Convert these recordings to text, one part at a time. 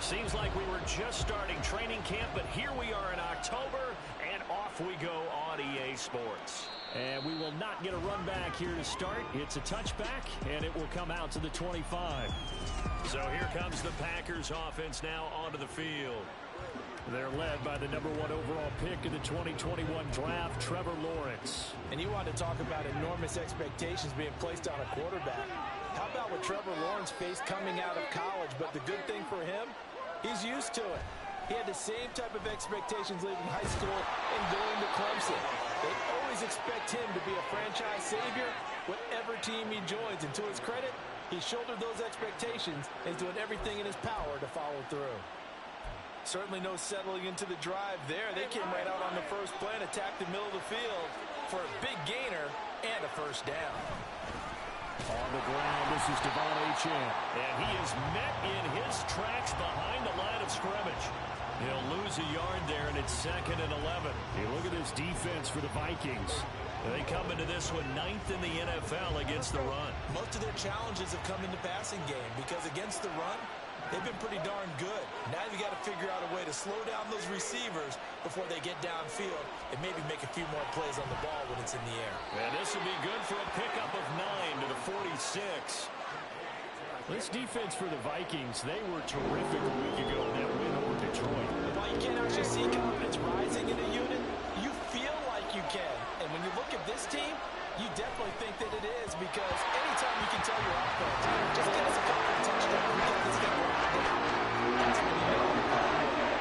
Seems like we were just starting training camp, but here we are in October, and off we go on EA Sports. And we will not get a run back here to start. It's a touchback, and it will come out to the 25. So here comes the Packers offense now onto the field. They're led by the #1 overall pick in the 2021 draft, Trevor Lawrence. And you want to talk about enormous expectations being placed on a quarterback. How about what Trevor Lawrence faced coming out of college? But the good thing for him, he's used to it. He had the same type of expectations leaving high school and going to Clemson. They always expect him to be a franchise savior, whatever team he joins. And to his credit, he shouldered those expectations and is doing everything in his power to follow through. Certainly no settling into the drive there. They came right out on the first play and attacked the middle of the field for a big gainer and a first down. On the ground, this is Devon Achane. And he is met in his tracks behind the line of scrimmage. He'll lose a yard there, and it's 2nd and 11. Hey, look at this defense for the Vikings. They come into this one 9th in the NFL against the run. Most of their challenges have come in the passing game because against the run, they've been pretty darn good. Now you got to figure out a way to slow down those receivers before they get downfield and maybe make a few more plays on the ball when it's in the air. And this will be good for a pickup of 9 to the 46. This defense for the Vikings, they were terrific a week ago in that win over Detroit. While you can't actually see confidence rising in a unit, you feel like you can. And when you look at this team, you definitely think that it is because anytime you can tell your offense, just get us a couple of touchdowns, we get this thing locked down. That's when you know.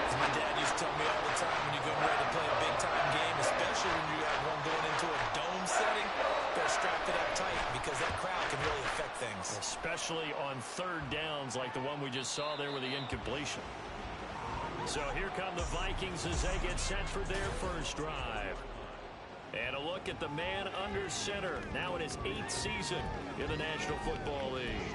As my dad used to tell me all the time, when you're going ready to play a big-time game, especially when you have one going into a dome setting, better strap it up tight because that crowd can really affect things. Especially on 3rd downs like the one we just saw there with the incompletion. So here come the Vikings as they get set for their first drive. And a look at the man under center, now in his 8th season in the National Football League.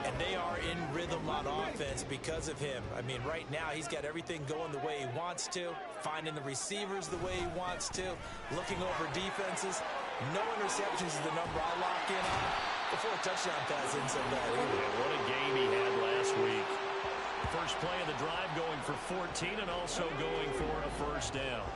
And they are in rhythm on offense because of him. I mean, right now he's got everything going the way he wants to, finding the receivers the way he wants to, looking over defenses. No interceptions is the number I'll lock in on. Before a touchdown pass isn't so bad either. Yeah, what a game he had last week. First play of the drive going for 14 and also going for a first down.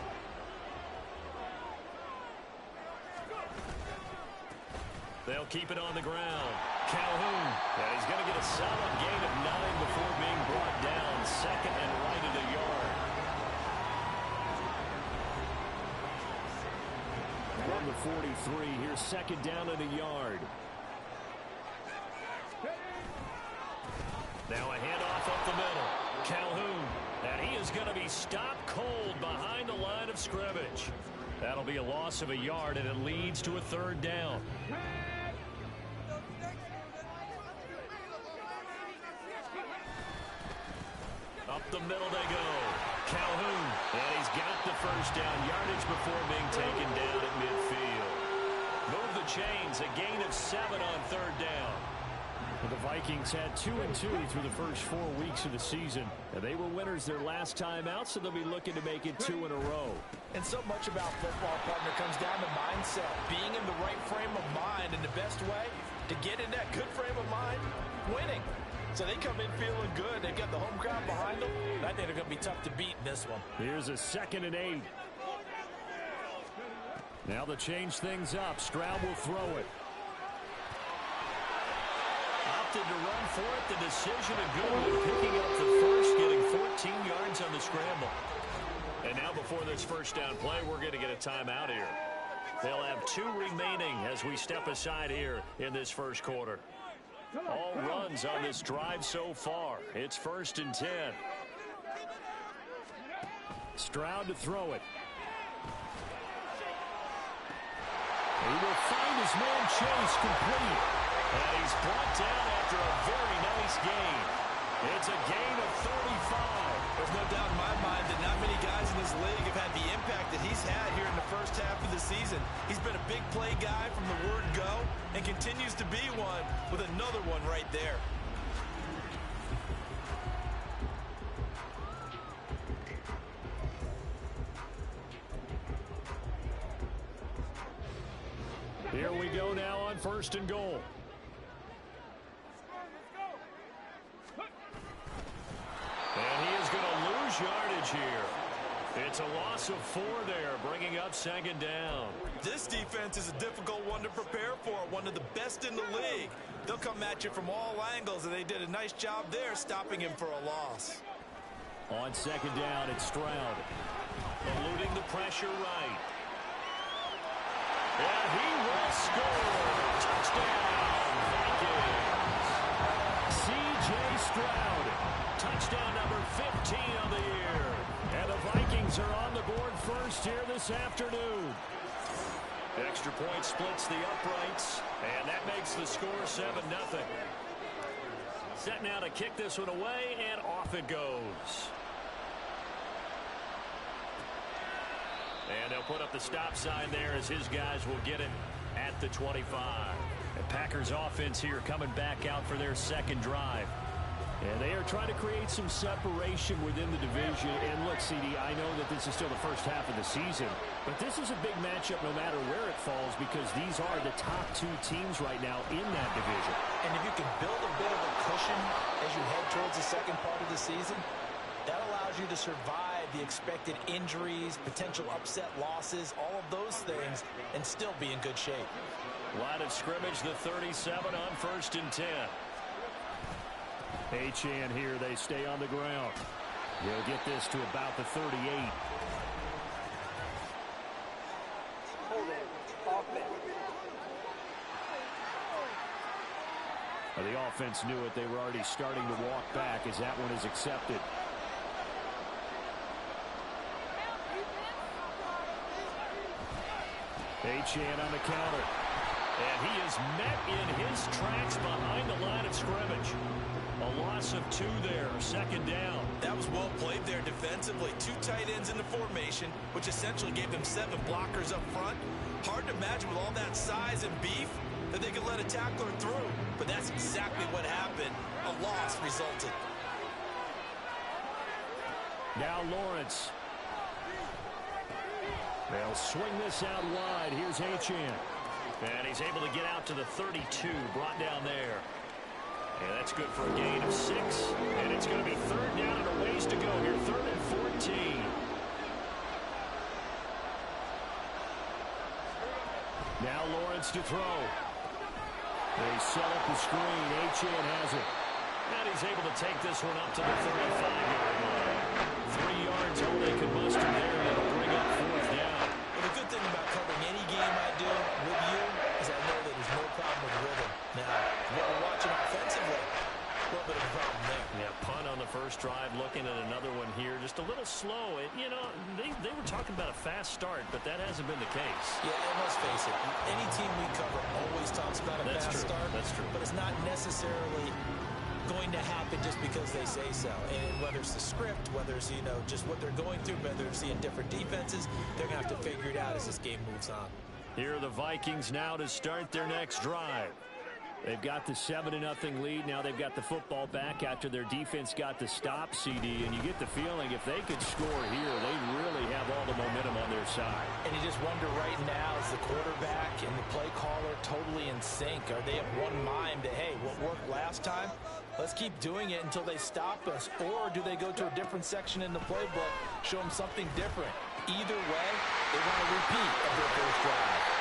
They'll keep it on the ground. Calhoun. And he's going to get a solid gain of 9 before being brought down. 2nd and right at a yard. From the 43, here's 2nd down at a yard. Now a handoff up the middle. Calhoun. And he is going to be stopped cold behind the line of scrimmage. That'll be a loss of a yard, and it leads to a 3rd down. Up the middle they go. Calhoun. And he's got the first down yardage before being taken down at midfield. Move the chains. A gain of 7 on 3rd down. The Vikings had 2-2 through the first 4 weeks of the season. And they were winners their last time out, so they'll be looking to make it 2 in a row. And so much about football, partner, comes down to mindset. Being in the right frame of mind, and the best way to get in that good frame of mind, winning. So they come in feeling good. They've got the home crowd behind them. And I think they're going to be tough to beat in this one. Here's a 2nd and 8. Now they'll change things up. Stroud will throw it. Opted to run for it. The decision a good one. Picking up the first, getting 14 yards on the scramble. And now before this first down play, we're going to get a timeout here. They'll have 2 remaining as we step aside here in this first quarter. All runs on this drive so far. It's 1st and 10. Stroud to throw it. He will find his man Chase complete. And he's brought down after a very nice gain. It's a gain of 35. There's no doubt in my mind that not many guys in this league have had the impact that he's had here in the first half of the season. He's been a big play guy from the word go and continues to be one with another one right there. Here we go now on 1st and goal. And he scrimmage here. It's a loss of 4 there, bringing up 2nd down. This defense is a difficult one to prepare for, one of the best in the league. They'll come at you from all angles, and they did a nice job there stopping him for a loss. On 2nd down, it's Stroud. Eluding the pressure right. And he will score. Touchdown, Vikings. C.J. Stroud. Touchdown number 15 on the year. And the Vikings are on the board first here this afternoon. Extra point splits the uprights, and that makes the score 7-0. Set now to kick this one away, and off it goes. And they'll put up the stop sign there as his guys will get it at the 25. The Packers offense here coming back out for their 2nd drive. And they are trying to create some separation within the division. And look, CD, I know that this is still the first half of the season, but this is a big matchup no matter where it falls because these are the top 2 teams right now in that division. And if you can build a bit of a cushion as you head towards the second part of the season, that allows you to survive the expected injuries, potential upset losses, all of those things, and still be in good shape. Line of scrimmage, the 37 on 1st and 10. Achane here, they stay on the ground. He'll get this to about the 38. The offense knew it. They were already starting to walk back as that one is accepted. Achane on the counter. And he is met in his tracks behind the line of scrimmage. A loss of 2 there, 2nd down. That was well played there defensively. 2 tight ends in the formation, which essentially gave them 7 blockers up front. Hard to imagine with all that size and beef that they could let a tackler through. But that's exactly what happened. A loss resulted. Now Lawrence. They'll swing this out wide. Here's Achane. And he's able to get out to the 32, brought down there. And that's good for a gain of 6. And it's going to be 3rd down and a ways to go here. 3rd and 14. Now Lawrence to throw. They set up the screen. Achane has it. And he's able to take this one up to the 35-yard line. 3 yards all they can muster there, and it'll bring up 4th down. Well, the good thing about covering any game I do with you is I know that there's no problem with rhythm. Now, what we're watching offensively, a little bit of a problem there. Yeah, punt on the first drive, looking at another one here. Just a little slow. You know, they were talking about a fast start, but that hasn't been the case. Yeah, and let's face it, any team we cover always talks about a fast start. That's true. But it's not necessarily going to happen just because they say so. And whether it's the script, whether it's, you know, just what they're going through, whether they're seeing different defenses, they're going to have to figure it out as this game moves on. Here are the Vikings now to start their next drive. They've got the 7-0 lead. Now they've got the football back after their defense got the stop, CD. And you get the feeling if they could score here, they really have all the momentum on their side. And you just wonder right now, is the quarterback and the play caller totally in sync? Are they of one mind that, hey, what worked last time, let's keep doing it until they stop us? Or do they go to a different section in the playbook, show them something different? Either way, they want a repeat of their first drive.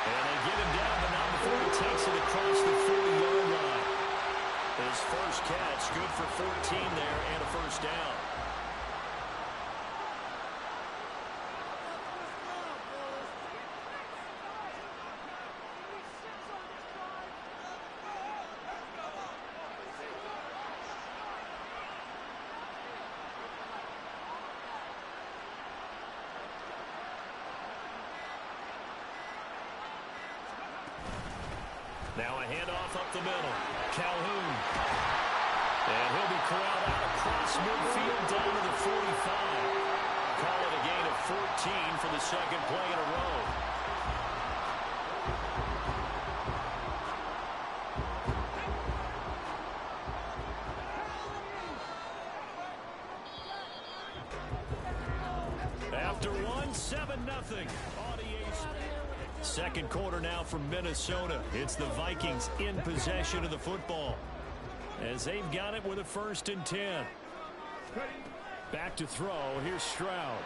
And they get him down, but not before he takes it across the 40-yard line. His first catch, good for 14 there and a first down. Now a handoff up the middle. Calhoun. And he'll be corralled out across midfield down to the 45. Call it a gain of 14 for the second play in a row. After one, 7-0. Second quarter now from Minnesota. It's the Vikings in possession of the football as they've got it with a 1st and 10. Back to throw. Here's Stroud.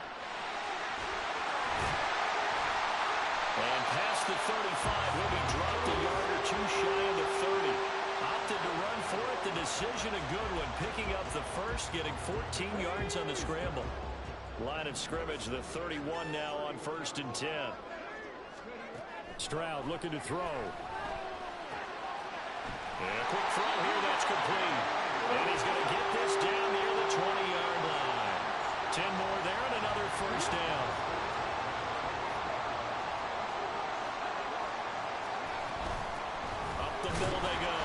And past the 35, he'll be dropped a yard or two shy of the 30. Opted to run for it. The decision a good one. Picking up the first, getting 14 yards on the scramble. Line of scrimmage, the 31 now on 1st and 10. Stroud looking to throw. And a quick throw here, that's complete. And he's going to get this down near the 20-yard line. 10 more there and another first down. Up the middle they go.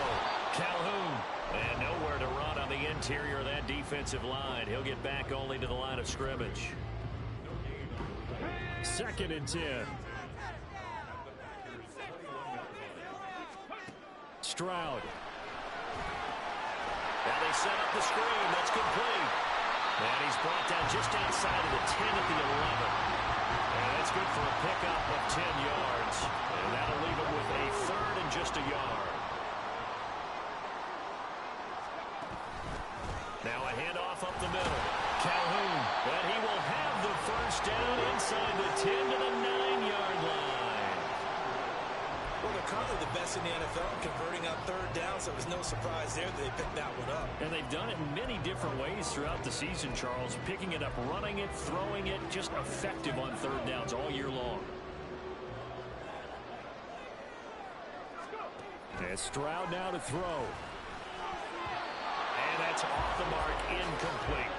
Calhoun. And nowhere to run on the interior of that defensive line. He'll get back only to the line of scrimmage. 2nd and 10. Stroud. Now they set up the screen. That's complete. And he's brought down just outside of the 10 at the 11. And that's good for a pickup of 10 yards. And that'll leave it with a 3rd and just a yard. Now a handoff up the middle. Calhoun. And he will have the first down inside the 10 to the 9-yard line. Well, they're currently the best in the NFL converting on 3rd down, so it was no surprise there that they picked that one up. And they've done it in many different ways throughout the season, Charles. Picking it up, running it, throwing it, just effective on 3rd downs all year long. And Stroud now to throw. And that's off the mark, incomplete.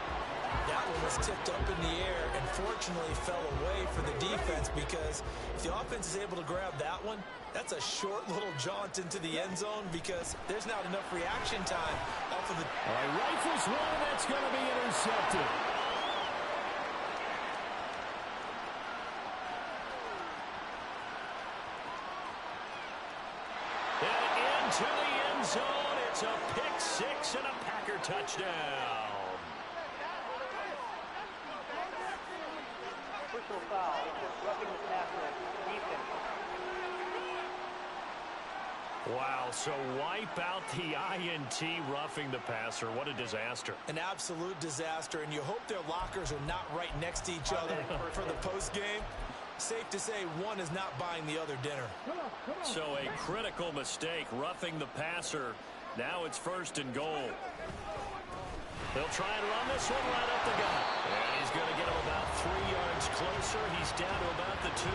That one was tipped up in the air and fortunately fell away for the defense, because if the offense is able to grab that one, that's a short little jaunt into the end zone because there's not enough reaction time off of the... All right, rifles one, that's going to be intercepted. And into the end zone, it's a pick six and a Packer touchdown. Personal foul, just roughing the passer defense. Wow, so wipe out the INT, roughing the passer. What a disaster. An absolute disaster, and you hope their lockers are not right next to each other for the postgame. Safe to say one is not buying the other dinner. So a critical mistake, roughing the passer. Now it's 1st and goal. They'll try and run this one right up the gut. And he's going to get him about 3 yards closer. He's down to about the 2.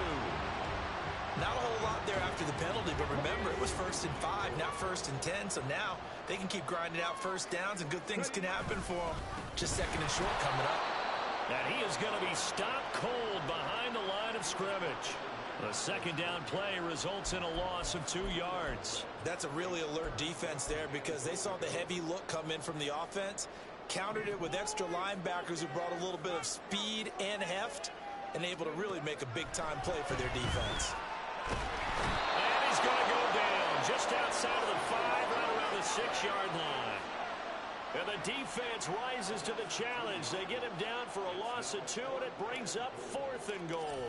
Not a whole lot there after the penalty, but remember, it was 1st and 5, not 1st and 10. So now they can keep grinding out first downs, and good things can happen for them. Just 2nd and short coming up. And he is going to be stopped cold behind the line of scrimmage. The 2nd down play results in a loss of 2 yards. That's a really alert defense there because they saw the heavy look come in from the offense, countered it with extra linebackers who brought a little bit of speed and heft, and able to really make a big-time play for their defense. And he's going to go down just outside of the 5, right around the 6-yard line. And the defense rises to the challenge. They get him down for a loss of 2, and it brings up 4th and goal.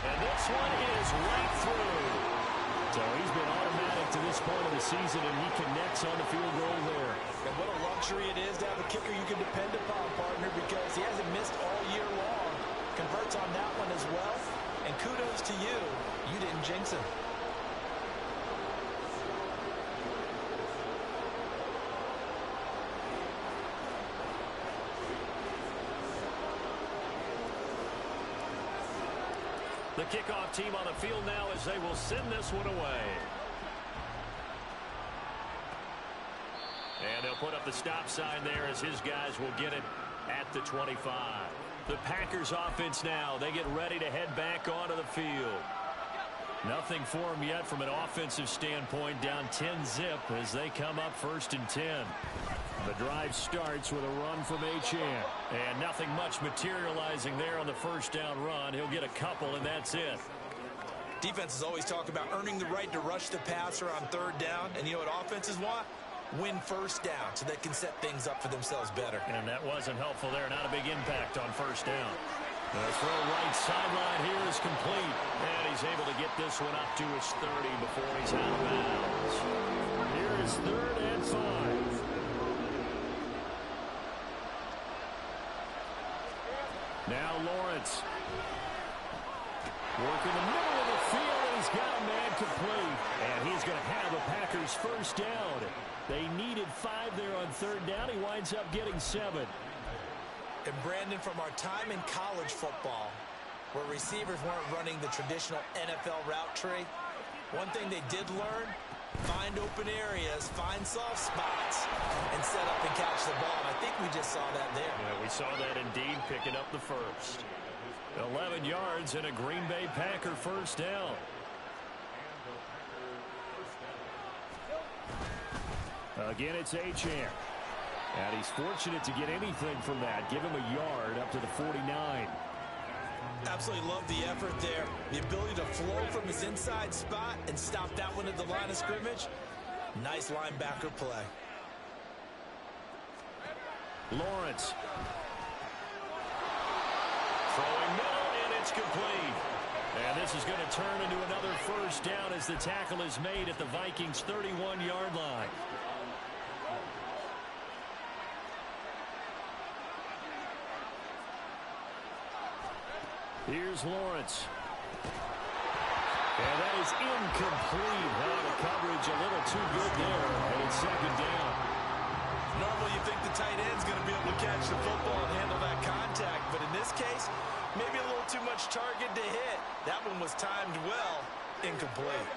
And this one is right through. So he's been automatic to this point of the season, and he connects on the field goal there. And what a luxury it is to have a kicker you can depend upon, partner, because he hasn't missed all year long. Converts on that one as well. And kudos to you. You didn't jinx him. The kickoff team on the field now as they will send this one away. And they'll put up the stop sign there as his guys will get it at the 25. The Packers offense now, they get ready to head back onto the field. Nothing for them yet from an offensive standpoint, down 10-zip as they come up 1st and 10. The drive starts with a run from Achane. And nothing much materializing there on the 1st down run. He'll get a couple, and that's it. Defenses always talk about earning the right to rush the passer on 3rd down. And you know what offenses want? Win 1st down so they can set things up for themselves better. And that wasn't helpful there. Not a big impact on 1st down. The throw right sideline here is complete. And he's able to get this one up to his 30 before he's out of bounds. Here is 3rd and 5. Now Lawrence. Working the middle of the field, and he's got a man complete. And he's going to have a Packers first down. They needed 5 there on third down. He winds up getting 7. And Brandon, from our time in college football, where receivers weren't running the traditional NFL route tree, one thing they did learn, find open areas, find soft spots, and set up and catch the ball. And I think we just saw that there. Yeah, we saw that indeed, picking up the first. 11 yards and a Green Bay Packer first down. Again, it's Achane. And he's fortunate to get anything from that. Give him a yard up to the 49. Absolutely love the effort there. The ability to flow from his inside spot and stop that one at the line of scrimmage. Nice linebacker play. Lawrence. Throwing middle, and it's complete. And this is going to turn into another first down as the tackle is made at the Vikings' 31-yard line. Here's Lawrence. And that is incomplete. The coverage a little too good there. And it's second down. Normally you think the tight end's going to be able to catch the football and handle that contact. But in this case, maybe a little too much target to hit. That one was timed well. Incomplete.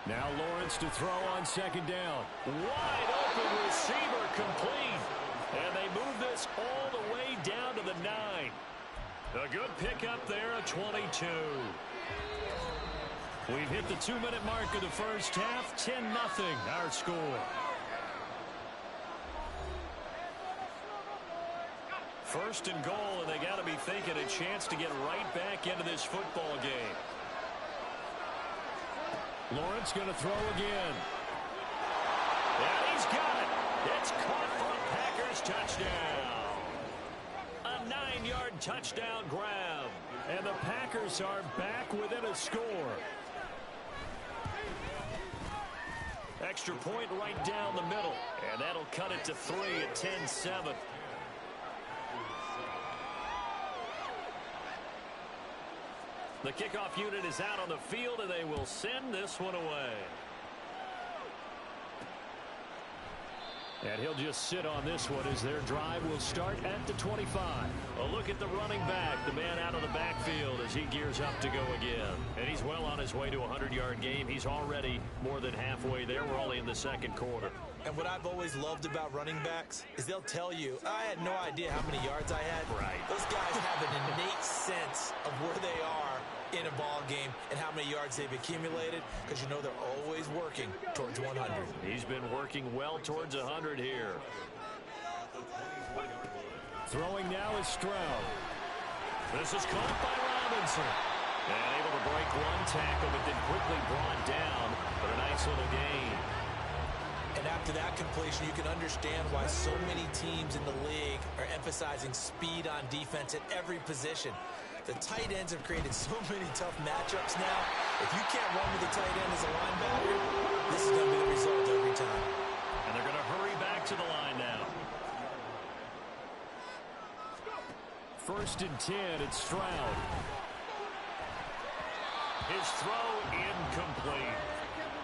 Now Lawrence to throw on second down. Wide open receiver, complete. And they move this all the way down to the 9. A good pickup there, a 22. We've hit the 2-minute mark of the first half. 10-0 our score. First and goal, and they got to be thinking a chance to get right back into this football game. Lawrence going to throw again. And he's got it. It's caught for a Packers touchdown. A 9-yard touchdown grab. And the Packers are back within a score. Extra point right down the middle. And that'll cut it to 3 at 10-7. The kickoff unit is out on the field, and they will send this one away. And he'll just sit on this one as their drive will start at the 25. A look at the running back, the man out of the backfield as he gears up to go again. And he's well on his way to a 100-yard game. He's already more than halfway there. We're only in the second quarter. And what I've always loved about running backs is they'll tell you, I had no idea how many yards I had. Right. Those guys have an innate sense of where they are in a ball game and how many yards they've accumulated, because you know they're always working towards 100. He's been working well towards 100 here. Throwing now is Stroud. This is caught by Robinson. And able to break one tackle, but then quickly brought down for a nice little gain. And after that completion, you can understand why so many teams in the league are emphasizing speed on defense at every position. The tight ends have created so many tough matchups now. If you can't run with the tight end as a linebacker, this is going to be the result every time. And they're going to hurry back to the line now. First and 10, it's Stroud. His throw incomplete.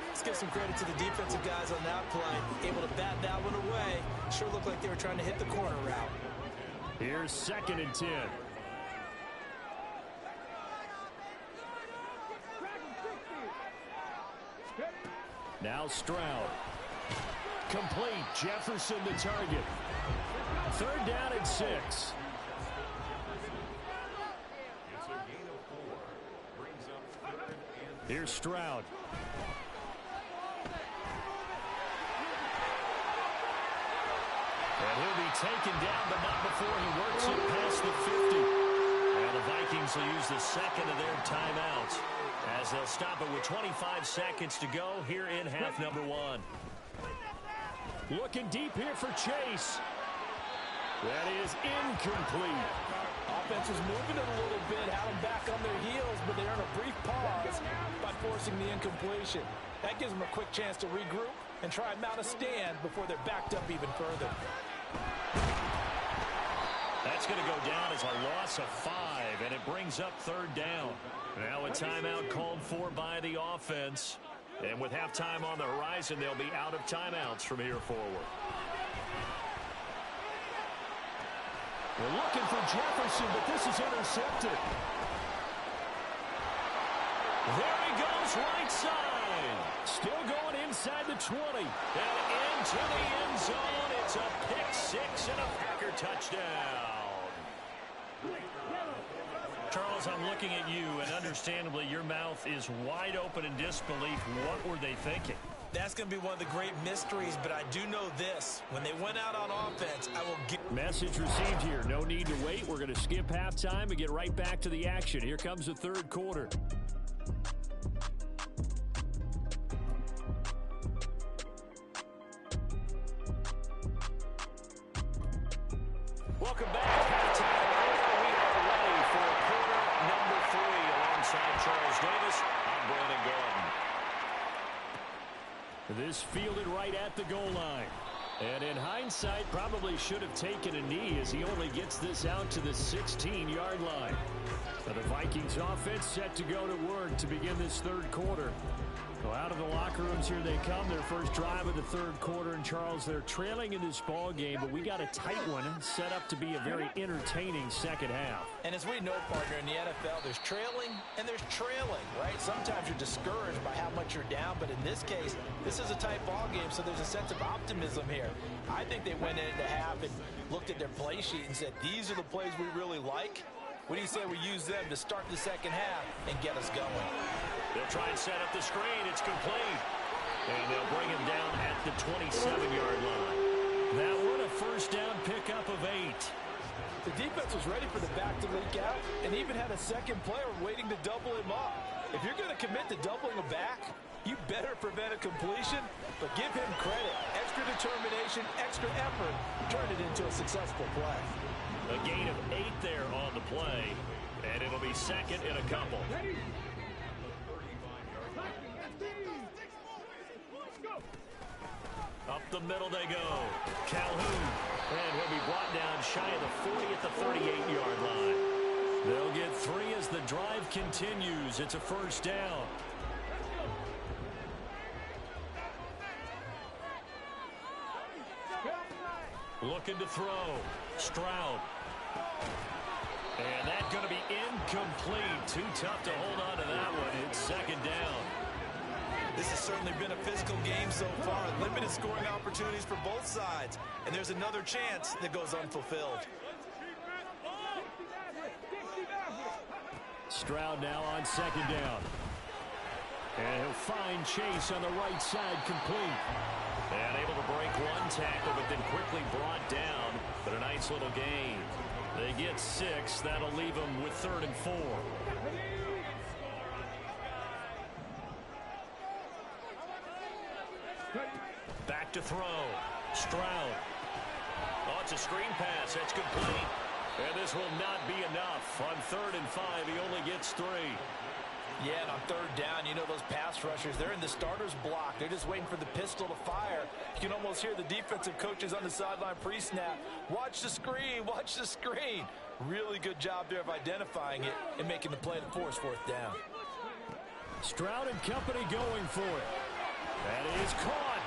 Let's give some credit to the defensive guys on that play. Able to bat that one away. Sure looked like they were trying to hit the corner route. Here's second and 10. Now Stroud. Complete. Jefferson the target. Third down and 6. Here's Stroud. And he'll be taken down, but not before he works it past the 50. And the Vikings will use the second of their timeouts as they'll stop it with 25 seconds to go here in half number 1. Looking deep here for Chase. That is incomplete. Offense was moving it a little bit, had them back on their heels, but they earned a brief pause by forcing the incompletion. That gives them a quick chance to regroup and try and mount a stand before they're backed up even further. That's going to go down as a loss of 5, and it brings up third down. Now a timeout called for by the offense. And with halftime on the horizon, they'll be out of timeouts from here forward. We're looking for Jefferson, but this is intercepted. There he goes, right side. Still going inside the 20. And into the end zone. It's a pick 6 and a Packer touchdown. Charles, I'm looking at you, and understandably, your mouth is wide open in disbelief. What were they thinking? That's going to be one of the great mysteries, but I do know this. When they went out on offense, I will get... Message received here. No need to wait. We're going to skip halftime and get right back to the action. Here comes the third quarter. Welcome back. Halftime. We are ready for quarter number 3 alongside Charles Davis. I'm Brandon Gordon. This fielded right at the goal line. And in hindsight, probably should have taken a knee as he only gets this out to the 16-yard line. Now the Vikings offense set to go to work to begin this third quarter. So out of the locker rooms here they come, their first drive of the third quarter. And Charles, they're trailing in this ball game, but we got a tight one set up to be a very entertaining second half. And as we know, partner, in the NFL, there's trailing and there's trailing, right? Sometimes you're discouraged by how much you're down, but in this case, this is a tight ball game, so there's a sense of optimism here. I think they went into half and looked at their play sheet and said, these are the plays we really like. What do you say we use them to start the second half and get us going? They'll try and set up the screen. It's complete. And they'll bring him down at the 27-yard line. That one a first down pickup of 8. The defense was ready for the back to leak out and even had a second player waiting to double him up. If you're going to commit to doubling a back, you better prevent a completion, but give him credit. Extra determination, extra effort, turn it into a successful play. A gain of 8 there on the play, and it'll be second in a couple. Up the middle they go. Calhoun, and he'll be brought down shy of the 40 at the 38-yard line. They'll get 3 as the drive continues. It's a first down. Looking to throw. Stroud. And that's going to be incomplete. Too tough to hold on to that one. It's second down. This has certainly been a physical game so far. Limited scoring opportunities for both sides. And there's another chance that goes unfulfilled. Stroud now on second down. And he'll find Chase on the right side complete. And able to break one tackle, but then quickly brought down. But a nice little gain. They get 6. That'll leave them with 3rd and 4. Back to throw. Stroud. Oh, it's a screen pass. That's complete. And this will not be enough. On 3rd and 5, he only gets 3. Yeah, and on 3rd down, you know those pass rushers, they're in the starter's block. They're just waiting for the pistol to fire. You can almost hear the defensive coaches on the sideline pre-snap. Watch the screen, watch the screen. Really good job there of identifying it and making the play to force 4th down. Stroud and company going for it. That is caught.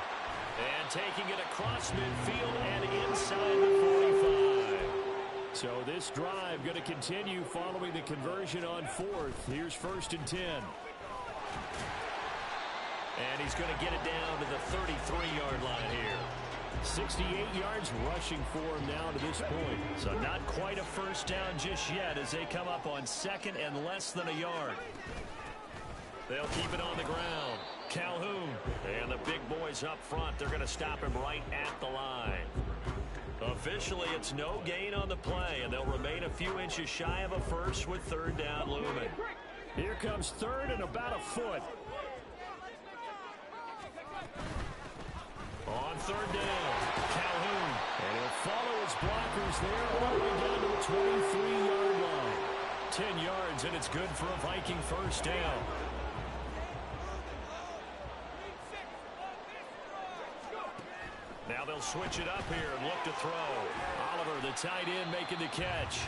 And taking it across midfield and inside the 45. So this drive going to continue following the conversion on 4th. Here's 1st and 10. And he's going to get it down to the 33-yard line here. 68 yards rushing for him now to this point. So not quite a first down just yet as they come up on 2nd and less than a yard. They'll keep it on the ground. Calhoun and the big boys up front. They're going to stop him right at the line. Officially, it's no gain on the play, and they'll remain a few inches shy of a first with 3rd down looming. Here comes 3rd and about a foot. On 3rd down, Calhoun. And he'll follow his blockers there all the way down to the 23-yard line. 10 yards, and it's good for a Viking first down. Now they'll switch it up here and look to throw. Oliver, the tight end, making the catch.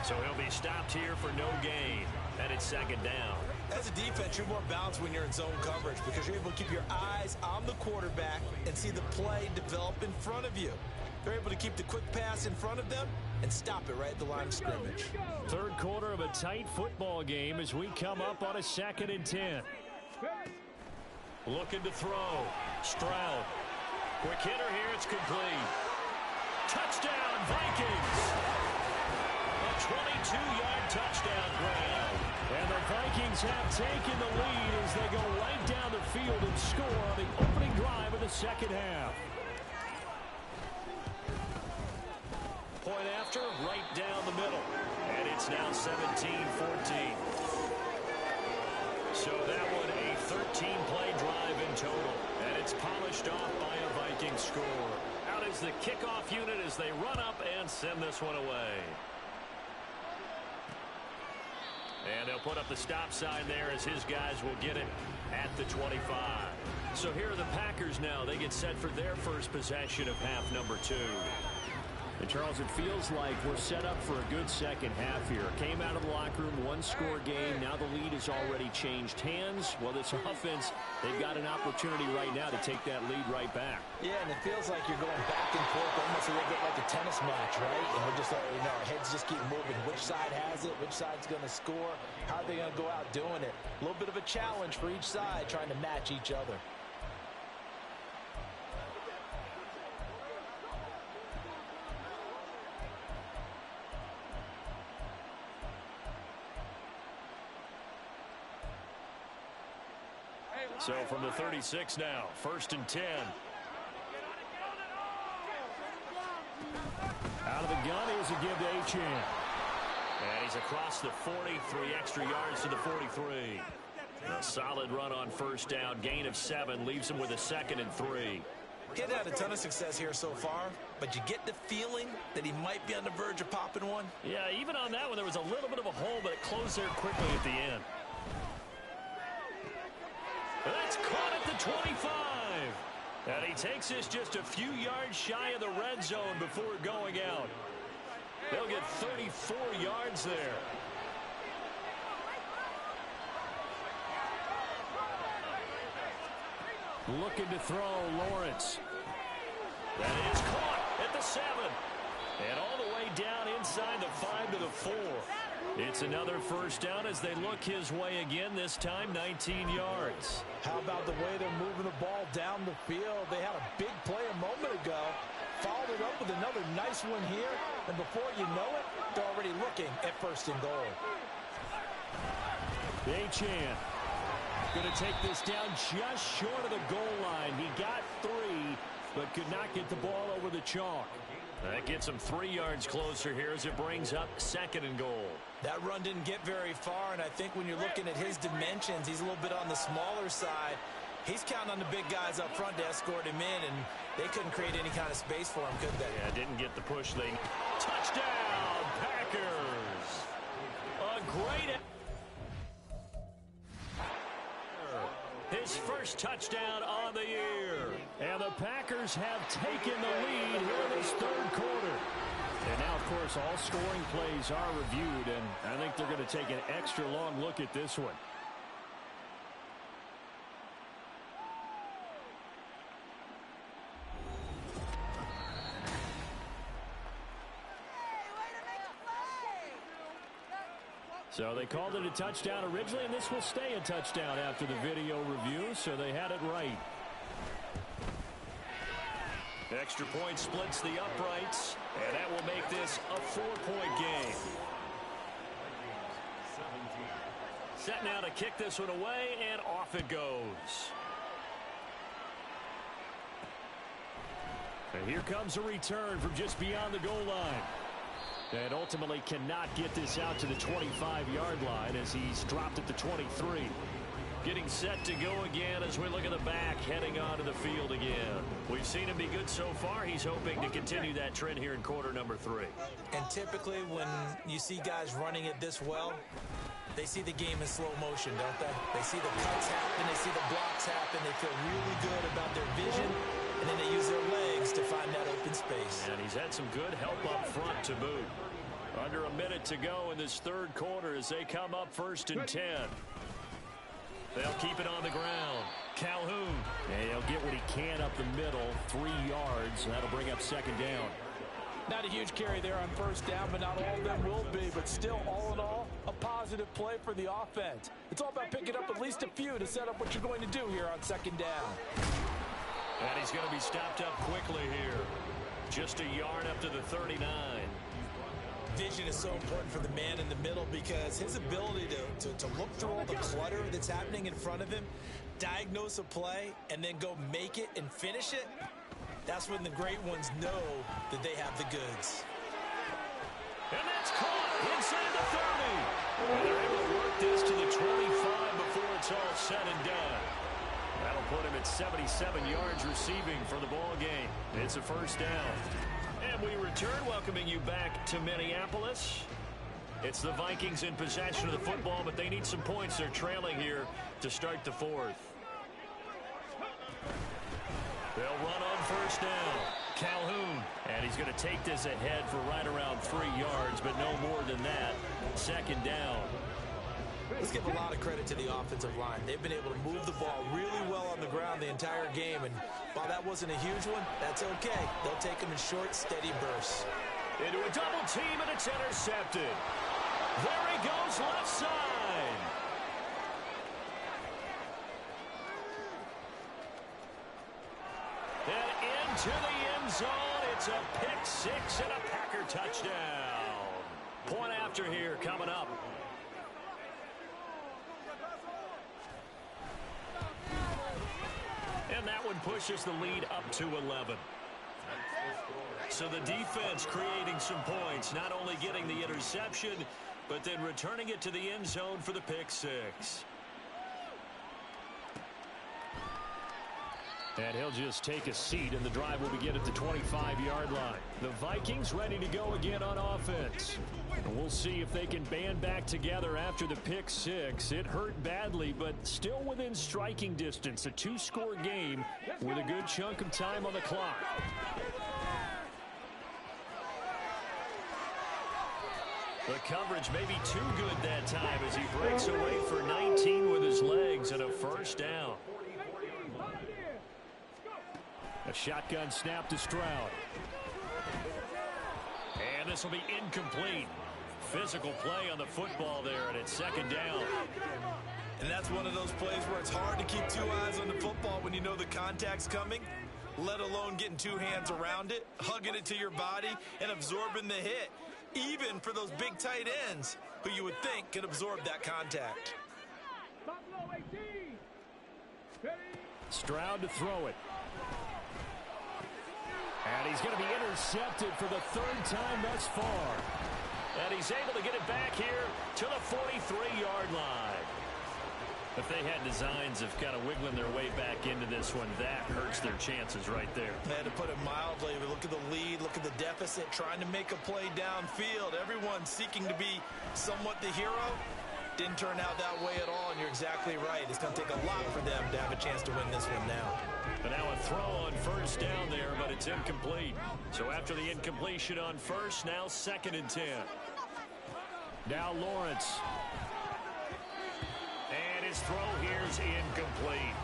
So he'll be stopped here for no gain. And it's second down. As a defense, you're more balanced when you're in zone coverage because you're able to keep your eyes on the quarterback and see the play develop in front of you. They're able to keep the quick pass in front of them and stop it right at the line of scrimmage. Third quarter of a tight football game as we come up on a 2nd and 10. Looking to throw. Stroud. Quick hitter here. It's complete. Touchdown, Vikings. A 22-yard touchdown grab. And the Vikings have taken the lead as they go right down the field and score on the opening drive of the second half. Point after, right down the middle. And it's now 17-14. So that one a 13-play drive in total. And it's polished off by a Viking score. Out is the kickoff unit as they run up and send this one away. And they'll put up the stop sign there as his guys will get it at the 25. So here are the Packers now. They get set for their first possession of half number 2. And Charles, it feels like we're set up for a good second half here. Came out of the locker room, one-score game. Now the lead has already changed hands. Well, this offense, they've got an opportunity right now to take that lead right back. Yeah, and it feels like you're going back and forth, almost a little bit like a tennis match, right? And we're just, our heads just keep moving. Which side has it? Which side's going to score? How are they going to go out doing it? A little bit of a challenge for each side, trying to match each other. So from the 36 now, 1st and 10. Out of the gun, here's a give to Achane. And he's across the 40, 3 extra yards to the 43. A solid run on first down, gain of 7, leaves him with a 2nd and 3. He hasn't had a ton of success here so far, but you get the feeling that he might be on the verge of popping one. Yeah, even on that one, there was a little bit of a hole, but it closed there quickly at the end. That's caught at the 25. And he takes this just a few yards shy of the red zone before going out. They'll get 34 yards there. Looking to throw, Lawrence. That is caught at the 7. And all the way down inside the 5 to the 4. It's another first down as they look his way again, this time 19 yards. How about the way they're moving the ball down the field? They had a big play a moment ago, followed it up with another nice one here, and before you know it, they're already looking at 1st and goal. Achane going to take this down just short of the goal line. He got 3, but could not get the ball over the chalk. That gets him 3 yards closer here as it brings up 2nd and goal. That run didn't get very far, and I think when you're looking at his dimensions, he's a little bit on the smaller side. He's counting on the big guys up front to escort him in, and they couldn't create any kind of space for him, could they? Yeah, didn't get the push. Touchdown, Packers! A great... His first touchdown on the year. And the Packers have taken the lead here in this 3rd quarter. And now, of course, all scoring plays are reviewed, and I think they're going to take an extra long look at this one. So they called it a touchdown originally, and this will stay a touchdown after the video review, so they had it right. Extra point splits the uprights, and that will make this a 4-point game. Set now to kick this one away, and off it goes. And here comes a return from just beyond the goal line. And ultimately cannot get this out to the 25-yard line as he's dropped at the 23. Getting set to go again as we look at the back, heading onto the field again. We've seen him be good so far. He's hoping to continue that trend here in quarter number 3. And typically when you see guys running it this well, they see the game in slow motion, don't they? They see the cuts happen, they see the blocks happen, they feel really good about their vision, and then they use their legs space. And he's had some good help up front to boot. Under a minute to go in this third quarter as they come up 1st and 10. They'll keep it on the ground. Calhoun. And he'll get what he can up the middle, 3 yards. That'll bring up 2nd down. Not a huge carry there on 1st down, but not all of them will be. But still, all in all, a positive play for the offense. It's all about picking up at least a few to set up what you're going to do here on 2nd down. And he's going to be stopped up quickly here. Just a yard up to the 39. Vision is so important for the man in the middle because his ability to look through all the clutter that's happening in front of him, diagnose a play, and then go make it and finish it, that's when the great ones know that they have the goods. And that's caught inside the 30. And they're able to work this to the 25 before it's all said and done. That'll put him at 77 yards receiving for the ball game. It's a 1st down. And we return, welcoming you back to Minneapolis. It's the Vikings in possession of the football, but they need some points. They're trailing here to start the 4th. They'll run on 1st down. Calhoun. And he's going to take this ahead for right around 3 yards, but no more than that. 2nd down. Let's give a lot of credit to the offensive line. They've been able to move the ball really well on the ground the entire game. And while that wasn't a huge one, that's okay. They'll take them in short, steady bursts. Into a double team, and it's intercepted. There he goes, left side. And into the end zone. It's a pick 6 and a Packer touchdown. Point after here coming up. And that one pushes the lead up to 11. So the defense creating some points, not only getting the interception, but then returning it to the end zone for the pick 6. And he'll just take a seat, and the drive will begin at the 25-yard line. The Vikings ready to go again on offense. And we'll see if they can band back together after the pick 6. It hurt badly, but still within striking distance. A 2-score game with a good chunk of time on the clock. The coverage may be too good that time as he breaks away for 19 with his legs and a 1st down. A shotgun snap to Stroud. And this will be incomplete. Physical play on the football there, and it's 2nd down. And that's one of those plays where it's hard to keep 2 eyes on the football when you know the contact's coming, let alone getting 2 hands around it, hugging it to your body, and absorbing the hit, even for those big tight ends who you would think could absorb that contact. Stroud to throw it. And he's going to be intercepted for the 3rd time thus far. And he's able to get it back here to the 43-yard line. If they had designs of kind of wiggling their way back into this one, that hurts their chances right there. They had to put it mildly. Look at the lead, look at the deficit, trying to make a play downfield. Everyone seeking to be somewhat the hero. Didn't turn out that way at all, and you're exactly right. It's going to take a lot for them to have a chance to win this one now. And now a throw on 1st down there, but it's incomplete. So after the incompletion on 1st, now 2nd and 10. Now Lawrence. And his throw here's incomplete.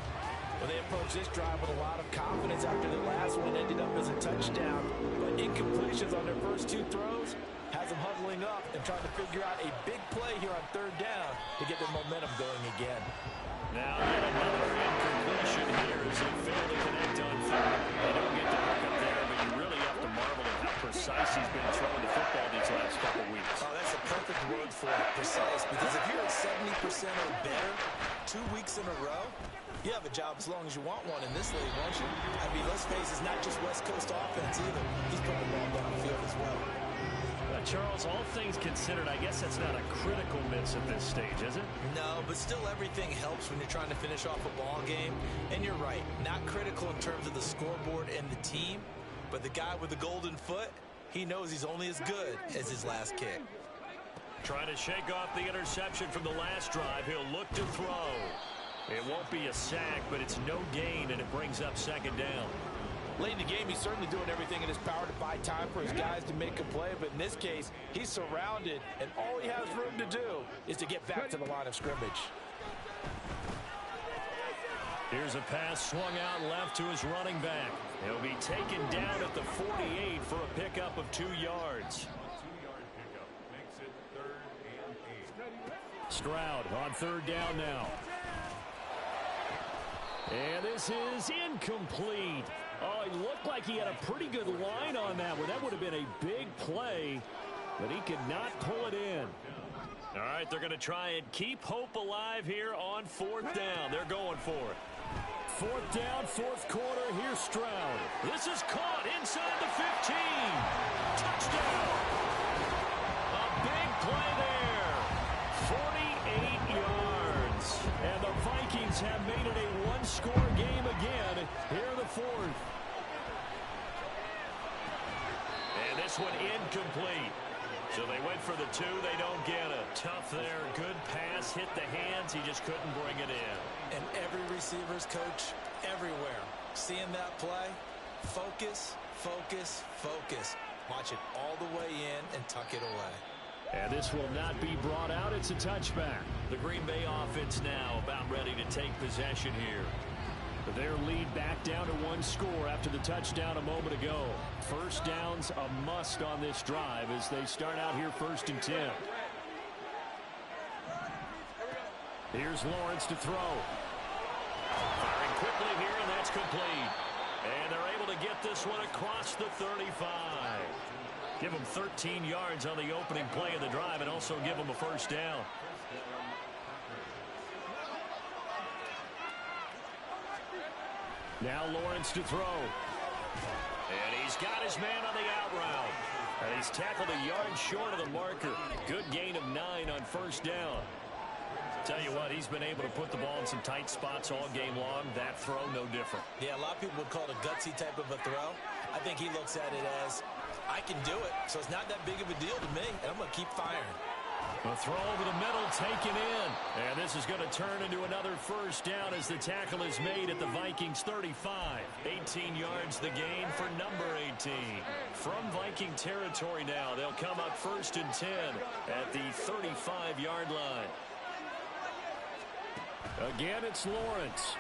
Well, they approached this drive with a lot of confidence after the last one ended up as a touchdown. But incompletions on their first 2 throws has them huddling up and trying to figure out a big play here on 3rd down to get their momentum going again. Now another incompletion here as they fail to connect on 3rd. They don't get the hook up there, but you really have to marvel at how precise he's been throwing the football these last couple weeks. Oh, that's a perfect word for it, precise, because if you're at 70% or better 2 weeks in a row, you have a job as long as you want one in this league, won't you? I mean, let's face it, it's not just West Coast offense either. He's putting the ball downfield as well. Charles, all things considered, I guess that's not a critical miss at this stage, is it? No, but still everything helps when you're trying to finish off a ball game. And you're right, not critical in terms of the scoreboard and the team, but the guy with the golden foot, he knows he's only as good as his last kick. Trying to shake off the interception from the last drive. He'll look to throw. It won't be a sack, but it's no gain, and it brings up 2nd down. Late in the game, he's certainly doing everything in his power to buy time for his guys to make a play, but in this case, he's surrounded, and all he has room to do is to get back to the line of scrimmage. Here's a pass swung out left to his running back. He'll be taken down at the 48 for a pickup of 2 yards. Stroud on 3rd down now. And this is incomplete. Oh, he looked like he had a pretty good line on that one. That would have been a big play, but he could not pull it in. All right, they're going to try and keep hope alive here on 4th down. They're going for it. 4th down, 4th quarter. Here's Stroud. This is caught inside the 15. Touchdown. A big play there. 48 yards. And the Vikings have made it a one-score game again here in the 4th. And this one incomplete. So they went for the 2. They don't get it. Tough there. Good pass. Hit the hands. He just couldn't bring it in. And every receiver's coach everywhere. Seeing that play, focus, focus, focus. Watch it all the way in and tuck it away. And this will not be brought out. It's a touchback. The Green Bay offense now about ready to take possession here. Their lead back down to 1 score after the touchdown a moment ago. First down's a must on this drive as they start out here 1st and 10. Here's Lawrence to throw. Firing quickly here, and that's complete. And they're able to get this one across the 35. Give them 13 yards on the opening play of the drive and also give them a first down. Now Lawrence to throw. And he's got his man on the out route. And he's tackled a yard short of the marker. Good gain of 9 on 1st down. Tell you what, he's been able to put the ball in some tight spots all game long. That throw, no different. Yeah, a lot of people would call it a gutsy type of a throw. I think he looks at it as, I can do it, so it's not that big of a deal to me, and I'm going to keep firing. A throw over the middle taken in. And this is going to turn into another first down as the tackle is made at the Vikings 35. 18 yards the gain for number 18. From Viking territory now, they'll come up 1st and 10 at the 35-yard line. Again, it's Lawrence.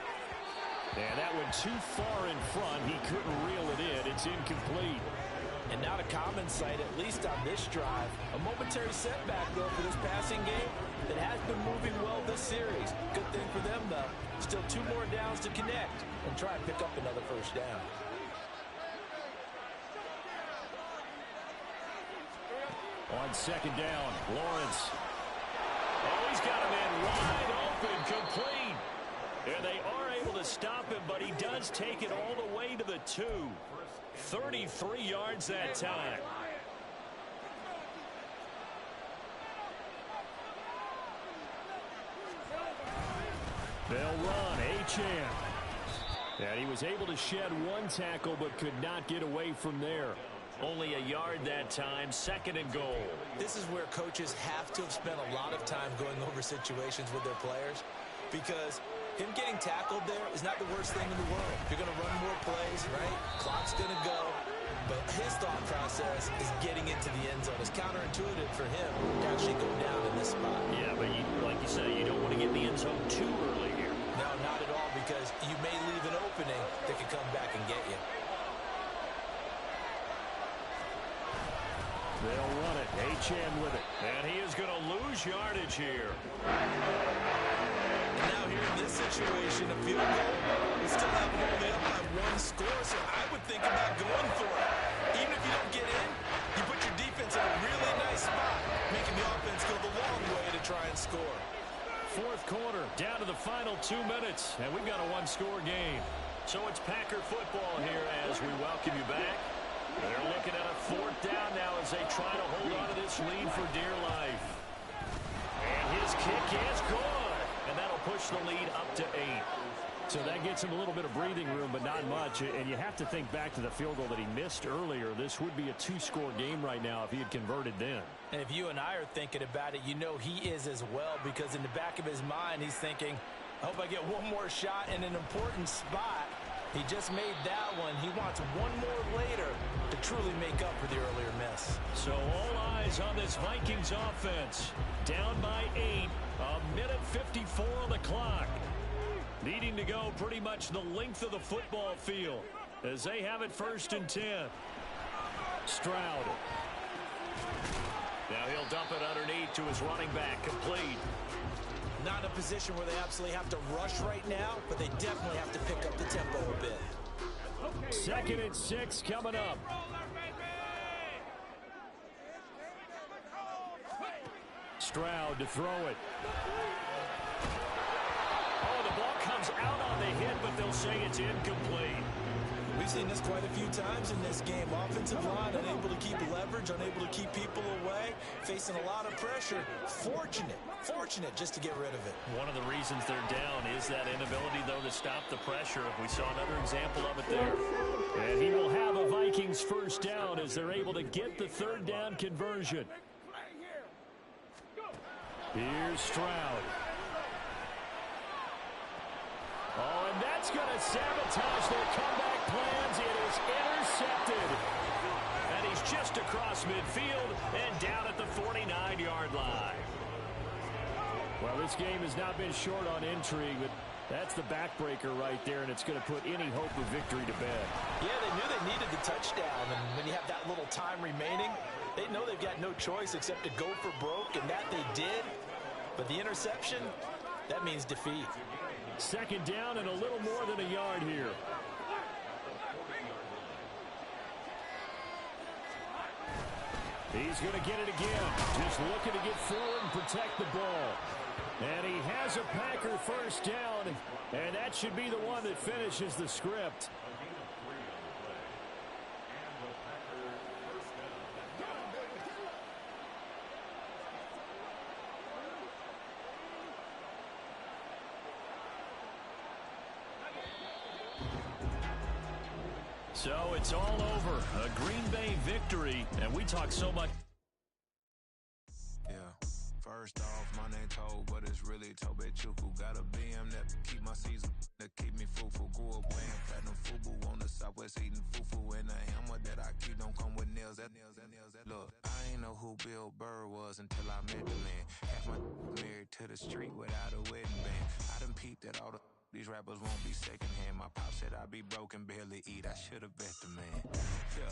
And that went too far in front. He couldn't reel it in. It's incomplete. And not a common sight, at least on this drive. A momentary setback, though, for this passing game that has been moving well this series. Good thing for them, though. Still 2 more downs to connect and try and pick up another first down. On 2nd down, Lawrence. Oh, he's got a man wide open, complete. And they are able to stop him, but he does take it all the way to the 2. 33 yards that time. They'll run. Achane. And he was able to shed 1 tackle but could not get away from there. Only a yard that time. 2nd and goal. This is where coaches have to have spent a lot of time going over situations with their players, because him getting tackled there is not the worst thing in the world. You're going to run more plays, right? Clock's going to go. But his thought process is getting into the end zone. It's counterintuitive for him to actually go down in this spot. Yeah, but like you say, you don't want to get in the end zone too early here. No, not at all, because you may leave an opening that could come back and get you. They'll run it. Achane with it. And he is going to lose yardage here. And now here in this situation, a field goal, we still have them only up by 1 score, so I would think about going for it. Even if you don't get in, you put your defense in a really nice spot, making the offense go the long way to try and score. 4th quarter, down to the final 2 minutes, and we've got a 1-score game. So it's Packer football here as we welcome you back. They're looking at a 4th down now as they try to hold on to this lead for dear life. And his kick is good. And that'll push the lead up to 8. So that gets him a little bit of breathing room, but not much. And you have to think back to the field goal that he missed earlier. This would be a 2-score game right now if he had converted then. And if you and I are thinking about it, you know he is as well, because in the back of his mind, he's thinking, I hope I get 1 more shot in an important spot. He just made that one. He wants one more later to truly make up for the earlier miss. So all eyes on this Vikings offense. Down by 8, a minute 54 on the clock. Needing to go pretty much the length of the football field as they have it 1st and 10. Stroud. Now he'll dump it underneath to his running back, complete. Not in a position where they absolutely have to rush right now, but they definitely have to pick up the tempo a bit. 2nd and 6 coming up. Stroud to throw it. Oh, the ball comes out on the hit, but they'll say it's incomplete. We've seen this quite a few times in this game. Offensive line unable to keep leverage, unable to keep people away, facing a lot of pressure. Fortunate just to get rid of it. One of the reasons they're down is that inability, though, to stop the pressure. We saw another example of it there. And he will have a Vikings 1st down as they're able to get the 3rd down conversion. Here's Stroud. Oh, and that's going to sabotage their comeback plans. It is intercepted. And he's just across midfield and down at the 49-yard line. Well, this game has not been short on intrigue, but that's the backbreaker right there, and it's going to put any hope of victory to bed. Yeah, they knew they needed the touchdown, and when you have that little time remaining, they know they've got no choice except to go for broke, and that they did. But the interception, that means defeat. 2nd down and a little more than a yard here. He's going to get it again. Just looking to get forward and protect the ball. And he has a Packer 1st down, and that should be the one that finishes the script. So it's all over. A Green Bay victory, and we talk so much. Yeah, first off, my name Toad, but it's really Tobe Chuku. Got a BM that keep my season, that keep me fruitful. Grew up playing platinum fubu on the southwest eating fufu. And the hammer that I keep don't come with nails. That look, I ain't know who Bill Burr was until I met the man. Half my married to the street without a wedding band. I done peeped at all these rappers won't be secondhand. My pop said I'd be broken, barely eat. I should have bet the man. Yeah,